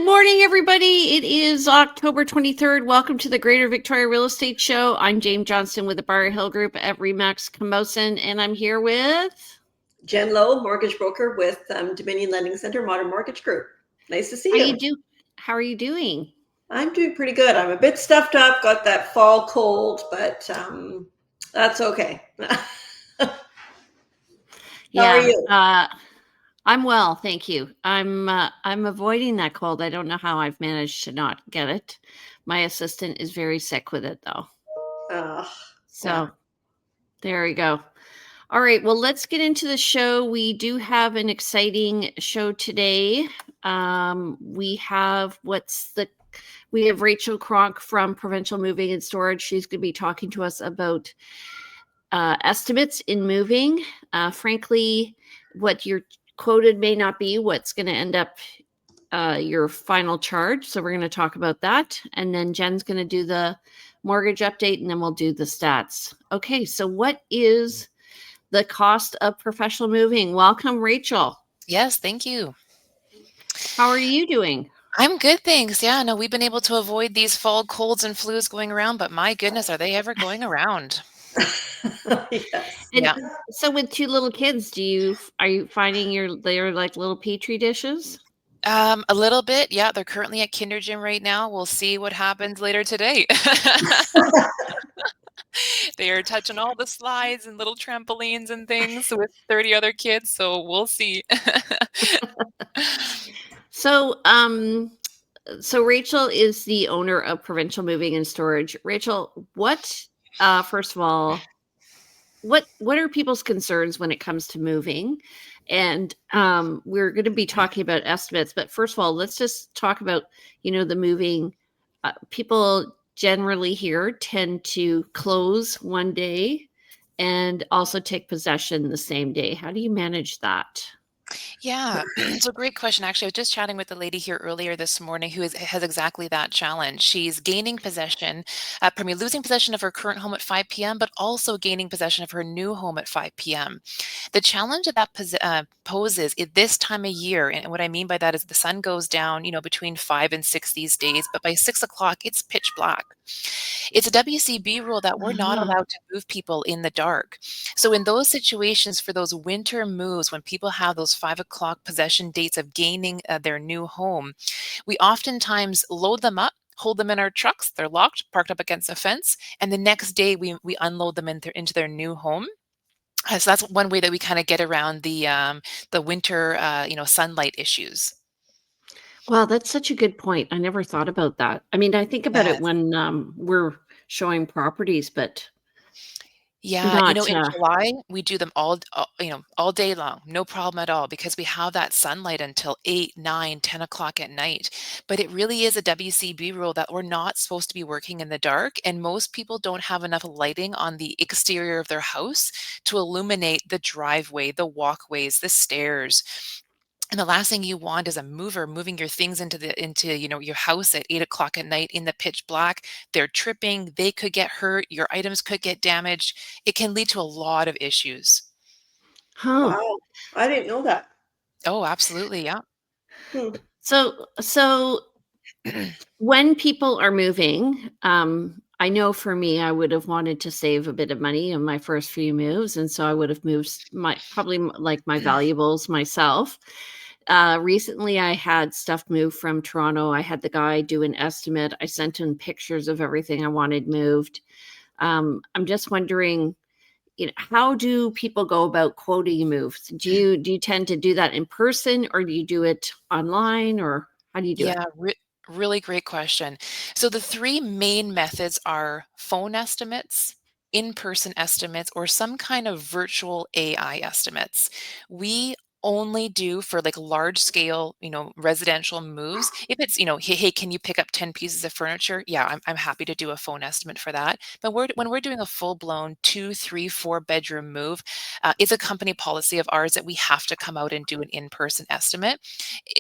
Good morning, everybody. It is October 23rd. Welcome to the Greater Victoria Real Estate Show. I'm James Johnston with the Barr Hill Group at Remax Camosun, and I'm here with Jen Lowe, mortgage broker with Dominion Lending Center, Modern Mortgage Group. Nice to see you. How are you doing? I'm doing pretty good. I'm a bit stuffed up, got that fall cold, but that's okay. How are you? I'm well, thank you. I'm avoiding that cold. I don't know how I've managed to not get it. My assistant is very sick with it, though. Yeah. There we go. All right, well, let's get into the show. We do have an exciting show today. We have Rachel Cronk from Provincial Moving Storage. She's going to be talking to us about estimates in moving. Frankly, what you're quoted may not be what's going to end up your final charge. So we're going to talk about that. And then Jen's going to do the mortgage update, and then we'll do the stats. Okay, so what is the cost of professional moving? Welcome, Rachel. Yes, thank you. How are you doing? I'm good, thanks. Yeah, no, we've been able to avoid these fall colds and flus going around, but my goodness, are they ever going around? Yes. And so with two little kids, are you finding they're like little petri dishes? A little bit. Yeah, they're currently at kinder gym right now. We'll see what happens later today. They are touching all the slides and little trampolines and things with 30 other kids, so we'll see. So Rachel is the owner of Provincial Moving and Storage. Rachel, first of all, what are people's concerns when it comes to moving? And we're going to be talking about estimates, but first of all, let's just talk about, the moving. People generally here tend to close one day and also take possession the same day. How do you manage that? Yeah, it's a great question. Actually, I was just chatting with a lady here earlier this morning who has exactly that challenge. She's gaining possession, losing possession of her current home at 5 p.m., but also gaining possession of her new home at 5 p.m. The challenge that poses at this time of year, and what I mean by that is the sun goes down, between 5 and 6 these days, but by 6 o'clock, it's pitch black. It's a WCB rule that we're not allowed to move people in the dark. So in those situations, for those winter moves, when people have those 5 o'clock possession dates of gaining their new home, we oftentimes load them up, hold them in our trucks. They're locked, parked up against a fence, and the next day we unload them into their new home. So that's one way that we kind of get around the winter, sunlight issues. Wow, that's such a good point. I never thought about that. I mean, I think about it when we're showing properties, but yeah, in July, we do them all day long, no problem at all, because we have that sunlight until 8, 9, 10 o'clock at night. But it really is a WCB rule that we're not supposed to be working in the dark, and most people don't have enough lighting on the exterior of their house to illuminate the driveway, the walkways, the stairs. And the last thing you want is a mover moving your things into your house at 8 o'clock at night in the pitch black. They're tripping, they could get hurt, your items could get damaged. It can lead to a lot of issues. Wow, I didn't know that. Oh, absolutely, yeah. So when people are moving, I know for me, I would have wanted to save a bit of money in my first few moves, and so I would have moved my valuables myself. Recently, I had stuff moved from Toronto. I had the guy do an estimate. I sent him pictures of everything I wanted moved. I'm just wondering, how do people go about quoting moves? Do you tend to do that in person, or do you do it online, or how do you do it? Yeah, really great question. So the three main methods are phone estimates, in-person estimates, or some kind of virtual AI estimates. We only do for like large scale, residential moves. If it's, hey, can you pick up 10 pieces of furniture? Yeah, I'm happy to do a phone estimate for that. But when we're doing a full blown 2, 3, 4 bedroom move, it's a company policy of ours that we have to come out and do an in-person estimate.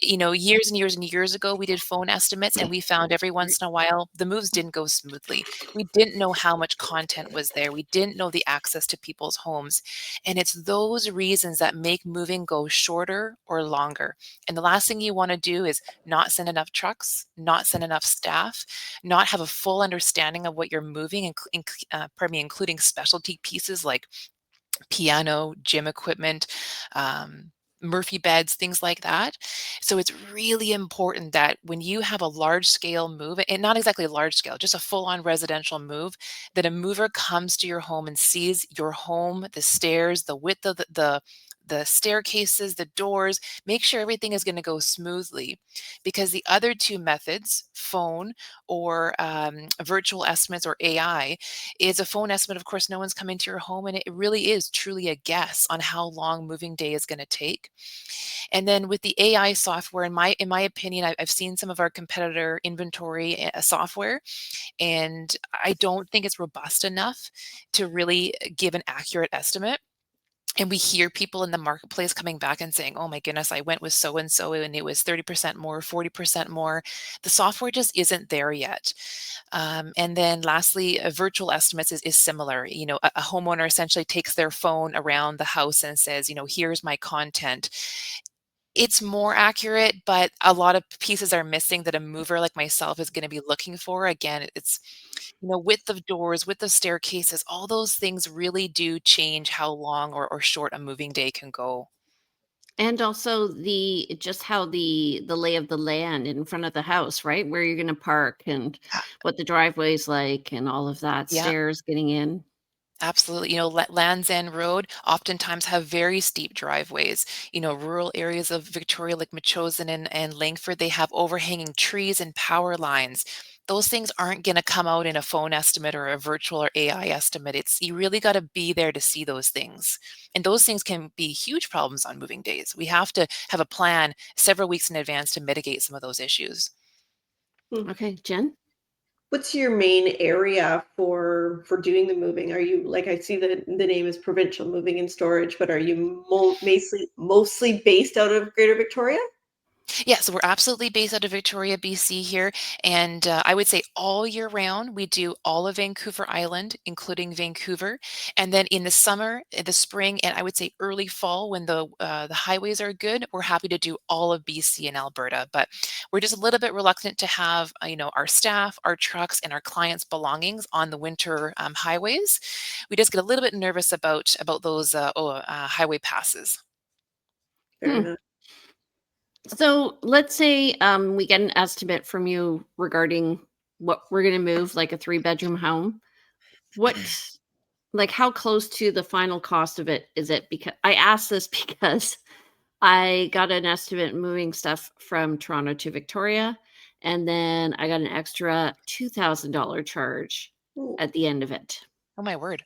Years and years and years ago, we did phone estimates, and we found every once in a while the moves didn't go smoothly. We didn't know how much content was there. We didn't know the access to people's homes. And it's those reasons that make moving go shorter or longer. And the last thing you want to do is not send enough trucks, not send enough staff, not have a full understanding of what you're moving, including specialty pieces like piano, gym equipment, Murphy beds, things like that. So it's really important that when you have a large scale move, and not exactly a large scale, just a full on residential move, that a mover comes to your home and sees your home, the stairs, the width of the staircases, the doors, make sure everything is going to go smoothly. Because the other two methods, phone or virtual estimates or AI, is a phone estimate. Of course, no one's coming to your home, and it really is truly a guess on how long moving day is going to take. And then with the AI software, in my opinion, I've seen some of our competitor inventory software, and I don't think it's robust enough to really give an accurate estimate. And we hear people in the marketplace coming back and saying, oh my goodness, I went with so and so and it was 30% more, 40% more. The software just isn't there yet. And then lastly, virtual estimates is similar. A homeowner essentially takes their phone around the house and says, here's my content. It's more accurate, but a lot of pieces are missing that a mover like myself is going to be looking for. Again, it's width of doors, width of staircases, all those things really do change how long or short a moving day can go. And also just how the lay of the land in front of the house, right? Where you're gonna park and Uh, what the driveway's like and all of that, Yeah, stairs getting in. absolutely. Land's End Road oftentimes have very steep driveways. Rural areas of Victoria like Metchosin and Langford, they have overhanging trees and power lines. Those things aren't going to come out in a phone estimate or a virtual or AI estimate. You really got to be there to see those things. And those things can be huge problems on moving days. We have to have a plan several weeks in advance to mitigate some of those issues. Okay, Jen? What's your main area for doing the moving? Are you, like, I see that the name is Provincial Moving and Storage, but are you mostly based out of Greater Victoria? Yeah, so we're absolutely based out of Victoria, BC here. And I would say all year round, we do all of Vancouver Island, including Vancouver. And then in the summer, the spring, and I would say early fall, when the highways are good, we're happy to do all of BC and Alberta. But we're just a little bit reluctant to have, our staff, our trucks, and our clients' belongings on the winter highways. We just get a little bit nervous about those highway passes. Fair Hmm. enough. So let's say we get an estimate from you regarding what we're gonna move, like a 3-bedroom home. What Like, how close to the final cost of it is it? Because I asked this because I got an estimate moving stuff from Toronto to Victoria, and then I got an extra $2,000 charge Ooh, at the end of it. Oh my word.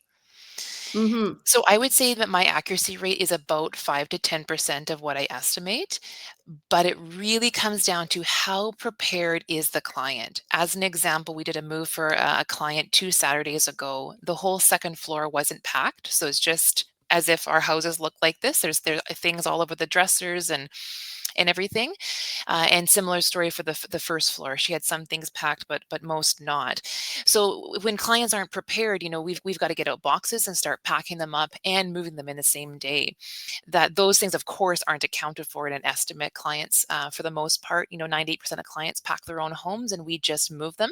Mhm. So I would say that my accuracy rate is about 5 to 10% of what I estimate, but it really comes down to how prepared is the client. As an example, we did a move for a client 2 Saturdays ago. The whole second floor wasn't packed, so it's just as if our houses look like this. There's things all over the dressers and everything. And similar story for the first floor. She had some things packed, but most not. So when clients aren't prepared, we've got to get out boxes and start packing them up and moving them in the same day. Those things, of course, aren't accounted for in an estimate. Clients, for the most part, 98% of clients pack their own homes, and we just move them.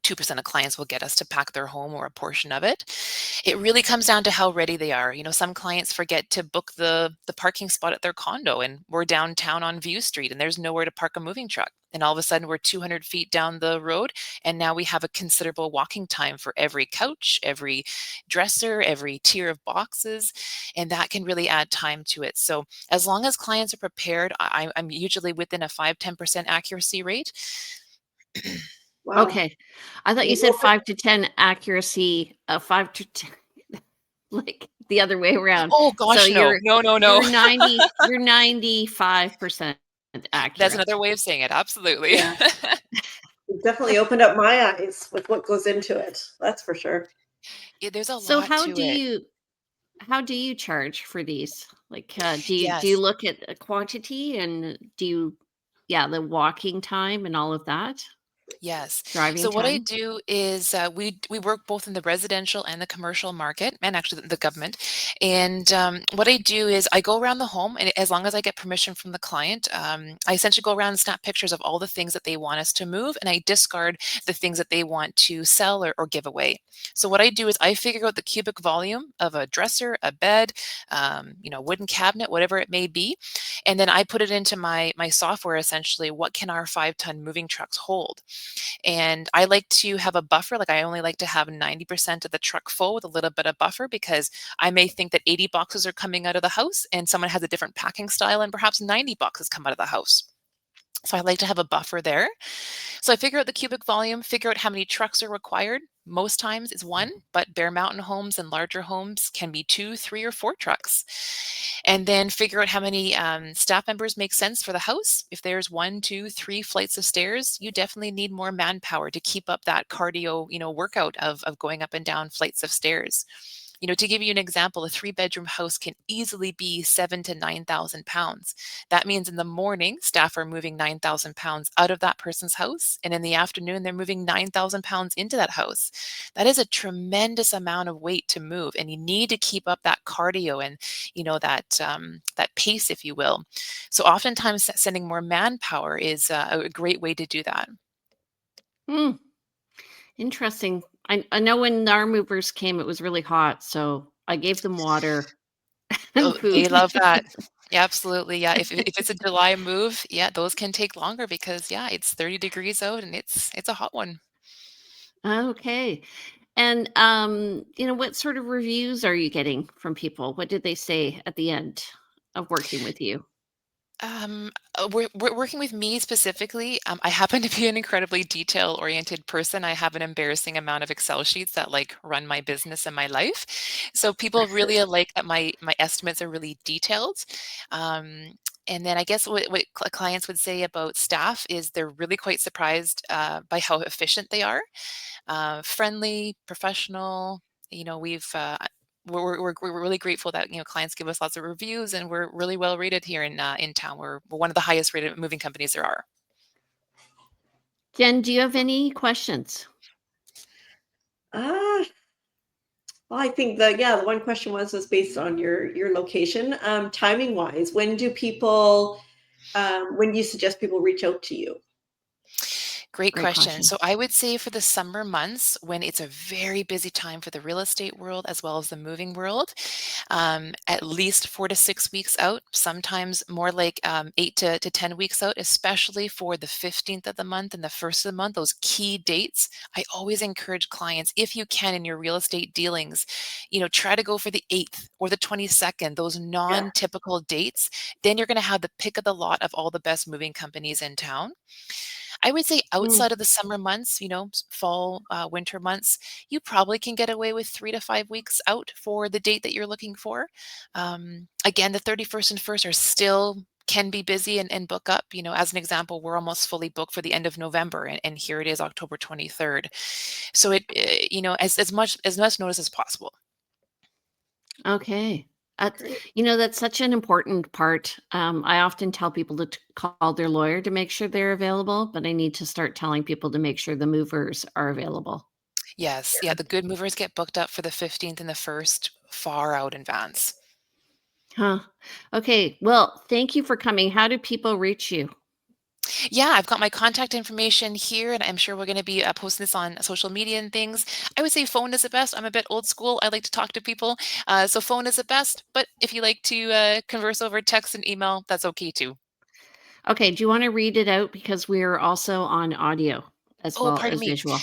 2% of clients will get us to pack their home or a portion of it. It really comes down to how ready they are. Some clients forget to book the parking spot at their condo, and we're downtown on View Street and there's nowhere to park a moving truck. And all of a sudden we're 200 feet down the road, and now we have a considerable walking time for every couch, every dresser, every tier of boxes, and that can really add time to it. So as long as clients are prepared, I'm usually within a 5-10% accuracy rate. wow. Okay. I thought you You said open- 5 to 10 accuracy, 5 to 10 like the other way around. Oh So gosh, no. No, no, no. you're 95% That's accurate. another way of saying it, absolutely. Yeah, you've definitely opened up my eyes with what goes into it. That's for sure. Yeah, there's a So lot to it. how do you charge for these? Like, do you Yes. look at a quantity and do you, yeah, the walking time and all of that? Yes. driving So what I time? do is we work both in the residential and the commercial market, and actually the government. And what I do is I go around the home, and as long as I get permission from the client, I essentially go around and snap pictures of all the things that they want us to move, and I discard the things that they want to sell or give away. So what I do is I figure out the cubic volume of a dresser, a bed, wooden cabinet, whatever it may be, and then I put it into my software. Essentially, what can our 5-ton moving trucks hold? And I like to have a buffer. Like I only like to have 90% of the truck full with a little bit of buffer, because I may think that 80 boxes are coming out of the house and someone has a different packing style and perhaps 90 boxes come out of the house. So I like to have a buffer there. So I figure out the cubic volume, figure out how many trucks are required. Most times it's one, but Bear Mountain homes and larger homes can be 2, 3, or 4 trucks. And then figure out how many staff members make sense for the house. If there's 1, 2, 3 flights of stairs, you definitely need more manpower to keep up that cardio, workout of going up and down flights of stairs. To give you an example, a 3-bedroom house can easily be 7 to 9,000 pounds. That means in the morning, staff are moving 9,000 pounds out of that person's house, and in the afternoon, they're moving 9,000 pounds into that house. That is a tremendous amount of weight to move, and you need to keep up that cardio and that pace, if you will. So oftentimes, sending more manpower is a great way to do that. Hmm. Interesting. I know when our movers came, it was really hot, so I gave them water Oh, and they food. love that. Yeah, absolutely. Yeah, if it's a July move, yeah, those can take longer because yeah, it's 30 degrees out and it's a hot one. Okay. And what sort of reviews are you getting from people? What did they say at the end of working with you? We're working with me specifically. I happen to be an incredibly detail-oriented person. I have an embarrassing amount of Excel sheets that like run my business and my life. So people really like that my estimates are really detailed. Um, and then I guess what clients would say about staff is they're really quite surprised by how efficient they are, friendly, professional. We've we're really grateful that clients give us lots of reviews, and we're really well rated here in town. We're one of the highest rated moving companies there are. Jen, do you have any questions? Ah, well, I think the one question was based on your location. Timing wise, when do you suggest people reach out to you? Great Great question. question. So I would say for the summer months, when it's a very busy time for the real estate world as well as the moving world, at least 4 to 6 weeks out, sometimes more like 8 to 10 weeks out, especially for the 15th of the month and the 1st of the month, those key dates. I always encourage clients, if you can in your real estate dealings, try to go for the 8th or the 22nd, those Yeah. non-typical dates. Then you're going to have the pick of the lot of all the best moving companies in town. I would say Mm, outside of the summer months, fall, winter months, you probably can get away with 3 to 5 weeks out for the date that you're looking for. Again, the 31st and 1st are still can be busy and book up. As an example, we're almost fully booked for the end of November, and here it is October 23rd. So as much notice as possible. okay. Great. That's such an important part. I often tell people to call their lawyer to make sure they're available, but I need to start telling people to make sure the movers are available. Yes, yeah, the good movers get booked up for the 15th and the 1st far out in advance. Huh. Okay. Well, thank you for coming. How do people reach you? Yeah, I've got my contact information here, and I'm sure we're going to be posting this on social media and things. I would say phone is the best. I'm a bit old school. I like to talk to people. So phone is the best. But if you like to converse over text and email, that's okay too. Okay. Do you want to read it out? Because we're also on audio as Oh, well pardon as me. visual.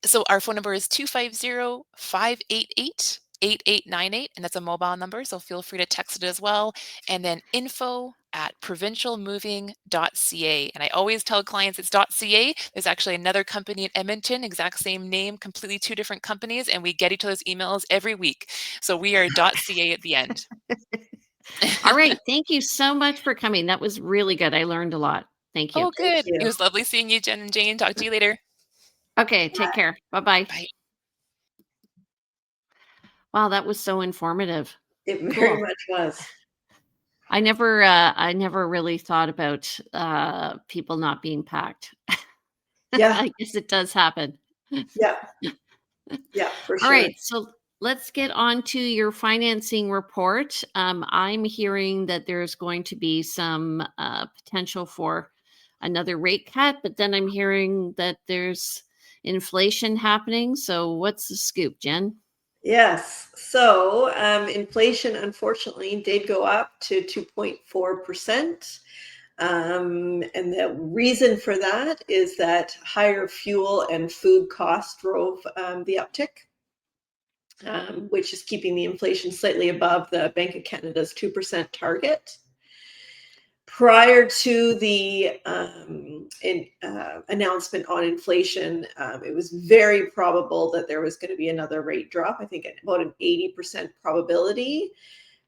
So our phone number is 250-588-8898, and that's a mobile number. So feel free to text it as well. And then info@provincialmoving.ca. And I always tell clients it's .ca. There's actually another company in Edmonton, exact same name, completely two different companies, and we get each other's emails every week. So we are .ca at the end. All right. Thank you so much for coming. That was really good. I learned a lot. Thank you. Oh, Thank good. It you. was lovely seeing you, Jen and Jane. Talk to you later. Okay. Take care. Bye bye. Bye. Wow. That was so informative. It very Cool. much was. I never really thought about people not being packed. Yeah. I guess it does happen. Yeah. Yeah, for All sure. right, so let's get on to your financing report. I'm hearing that there's going to be some potential for another rate cut, but then I'm hearing that there's inflation happening. So what's the scoop, Jen? Yes. So inflation, unfortunately, did go up to 2.4%. And the reason for that is that higher fuel and food costs drove the uptick, which is keeping the inflation slightly above the Bank of Canada's 2% target. Prior to the announcement on inflation, it was very probable that there was going to be another rate drop. I think about an 80% probability.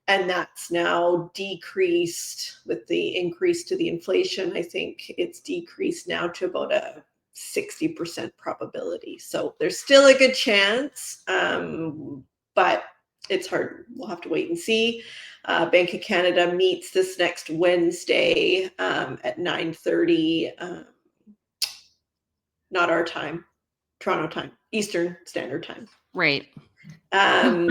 And that's now decreased with the increase to the inflation. I think it's decreased now to about a 60% probability. So there's still a good chance, but it's hard. We'll have to wait and see. Bank of Canada meets this next Wednesday at 9:30, not our time, Toronto time, Eastern Standard Time. Right. Um,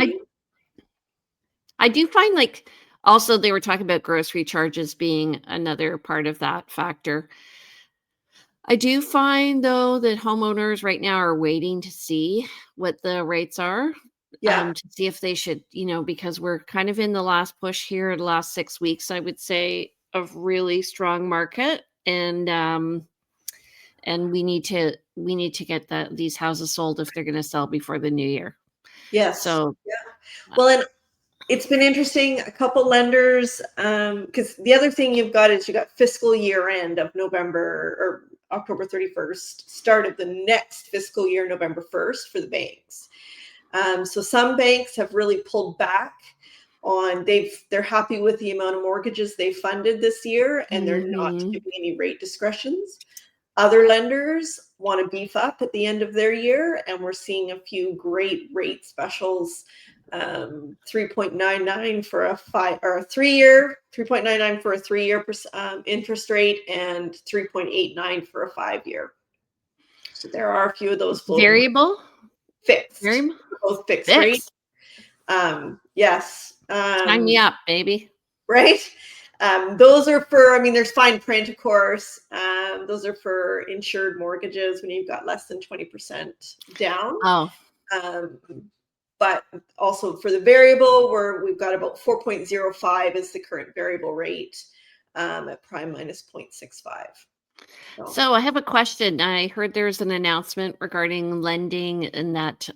I do find like also they were talking about grocery charges being another part of that factor. I do find though that homeowners right now are waiting to see what the rates are, yeah, to see if they should, because we're kind of in the last push here, the last 6 weeks, I would say, of really strong market, and we need to get these houses sold if they're going to sell before the new year. yes. So Well, and it's been interesting. A couple lenders, because the other thing you've got is you got fiscal year end of November or October 31st, start of the next fiscal year, November 1st for the banks. So some banks have really pulled back on they're happy with the amount of mortgages they funded this year, and they're not giving any rate discretions. Other lenders want to beef up at the end of their year, and we're seeing a few great rate specials. 3.99 for a 3-year, 3.99 for a 3-year interest rate, and 3.89 for a 5-year. So there are a few of those floating. variable, Fixed, variable, both fixed rate. Yes. sign me up, baby. Right. Those are for, there's fine print, of course. Those are for insured mortgages when you've got less than 20% down. Oh, but also for the variable, we've got about 4.05 is the current variable rate at prime minus 0.65. So I have a question. I heard there's an announcement regarding lending, and that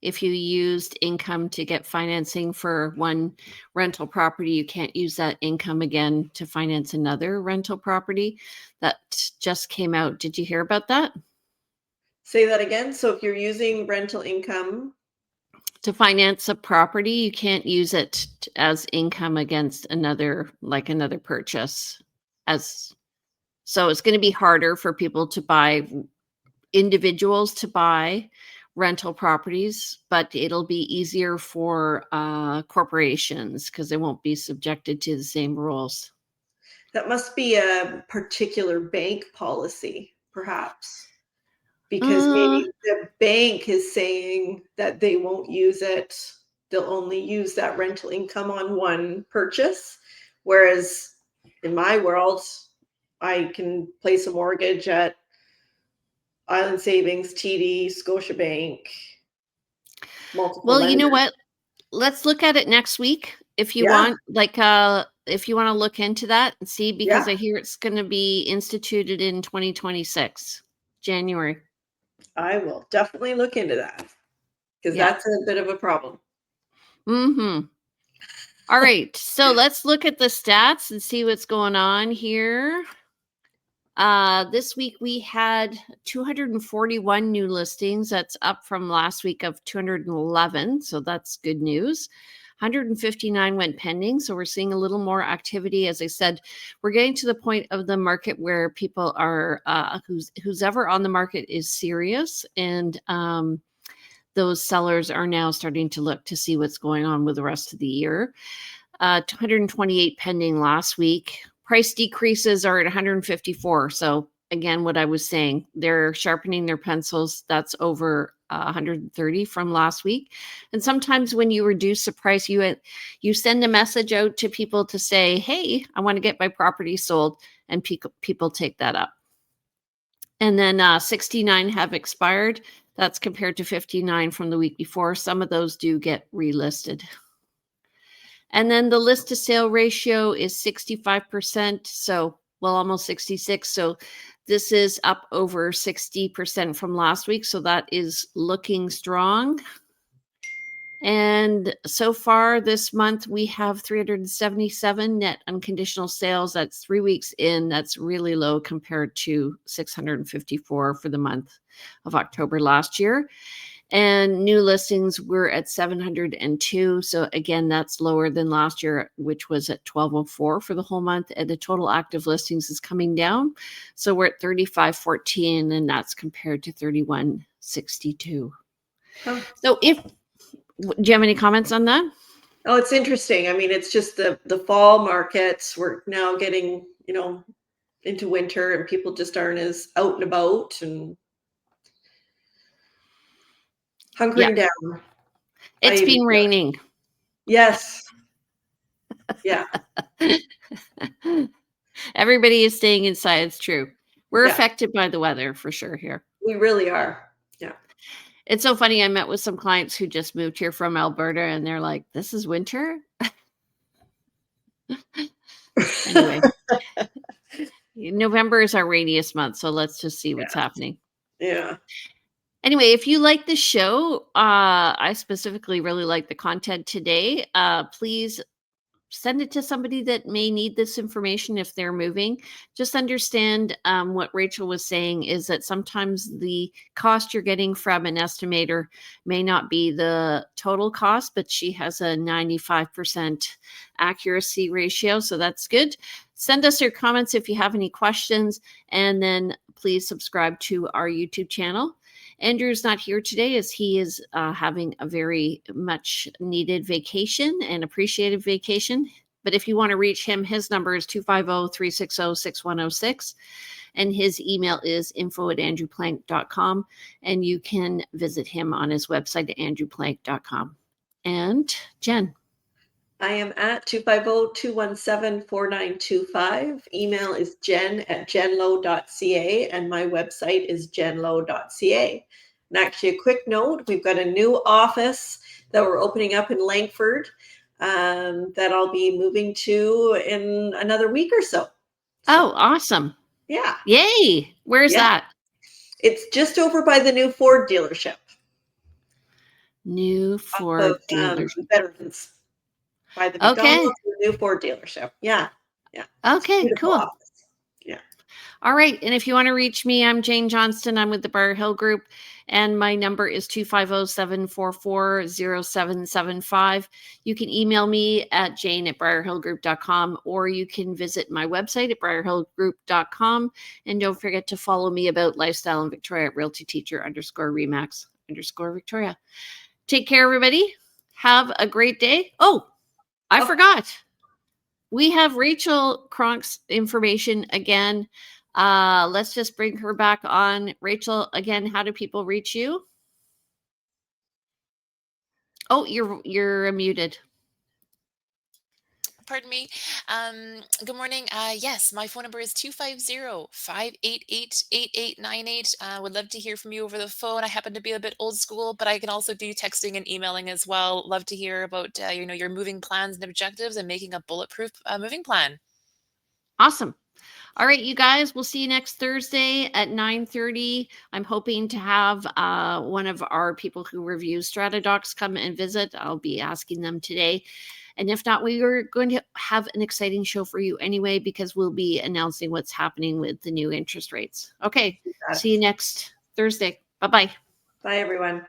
if you used income to get financing for one rental property, you can't use that income again to finance another rental property. That just came out. Did you hear about that? Say that again. So if you're using rental income to finance a property, you can't use it as income against another purchase. So it's going to be harder for individuals to buy rental properties, but it'll be easier for corporations because they won't be subjected to the same rules. That must be a particular bank policy, perhaps, because maybe the bank is saying that they won't use it. They'll only use that rental income on one purchase. Whereas in my world, I can place a mortgage at Island Savings, TD, Scotiabank, multiple Well, lenders. you know what? Let's look at it next week if you want. If you want to look into that and see, because I hear it's going to be instituted in 2026, January. I will definitely look into that because that's a bit of a problem. All right. So let's look at the stats and see what's going on here. This week we had 241 new listings. That's up from last week of 211. So that's good news. 159 went pending. So we're seeing a little more activity. As I said, we're getting to the point of the market where people are, who's ever on the market is serious. And those sellers are now starting to look to see what's going on with the rest of the year. 228 pending last week. Price decreases are at 154. So again, what I was saying, they're sharpening their pencils. That's over 130 from last week. And sometimes when you reduce the price, you send a message out to people to say, hey, I want to get my property sold, and people take that up. And then 69 have expired. That's compared to 59 from the week before. Some of those do get relisted. And then the list to sale ratio is 65%. So, well, almost 66. So this is up over 60% from last week. So that is looking strong. And so far this month, we have 377 net unconditional sales. That's 3 weeks in. That's really low compared to 654 for the month of October last year. And new listings were at 702. So again, that's lower than last year, which was at 1204 for the whole month. And the total active listings is coming down. So we're at 3514, and that's compared to 3162. Oh. So do you have any comments on that? Oh, it's interesting. I mean, it's just the fall markets. We're now getting, into winter, and people just aren't as out and about and hunkering down. It's been raining. Yes. Yeah. Everybody is staying inside. It's true. We're affected by the weather for sure here. We really are. Yeah. It's so funny. I met with some clients who just moved here from Alberta, and they're like, this is winter? Anyway, November is our rainiest month, so let's just see what's happening. Yeah. Anyway, if you like the show, I specifically really like the content today. Please send it to somebody that may need this information if they're moving. Just understand what Rachel was saying is that sometimes the cost you're getting from an estimator may not be the total cost, but she has a 95% accuracy ratio. So that's good. Send us your comments if you have any questions, and then please subscribe to our YouTube channel. Andrew's not here today as he is having a very much needed vacation and appreciated vacation. But if you want to reach him, his number is 250-360-6106. And his email is info@andrewplank.com. And you can visit him on his website at andrewplank.com. And Jen. I am at 250-217-4925. Email is jen@jenlowe.ca, and my website is jenlowe.ca. And actually, a quick note, we've got a new office that we're opening up in Langford that I'll be moving to in another week or so. Oh, awesome. Yeah. Yay. Where's that? It's just over by the new Ford dealership. New Ford dealership. Veterans. By the McDonald's, the new Ford dealership. Yeah. Yeah. Okay, cool. Office. Yeah. All right. And if you want to reach me, I'm Jane Johnston. I'm with the Briar Hill Group, and my number is 250-744-0775. You can email me at jane@briarhillgroup.com, or you can visit my website at briarhillgroup.com. And don't forget to follow me about lifestyle in Victoria at realtyteacher_remax_Victoria. Take care, everybody. Have a great day. Oh, I forgot. We have Rachel Cronk's information again. Let's just bring her back on. Rachel, again, how do people reach you? Oh, you're muted. Pardon me. Good morning. Yes, my phone number is 250-588-8898. Would love to hear from you over the phone. I happen to be a bit old school, but I can also do texting and emailing as well. Love to hear about your moving plans and objectives and making a bulletproof moving plan. Awesome. All right, you guys, we'll see you next Thursday at 9:30. I'm hoping to have one of our people who review StrataDocs come and visit. I'll be asking them today. And if not, we are going to have an exciting show for you anyway, because we'll be announcing what's happening with the new interest rates. Okay, see you next Thursday. Bye-bye. Bye, everyone.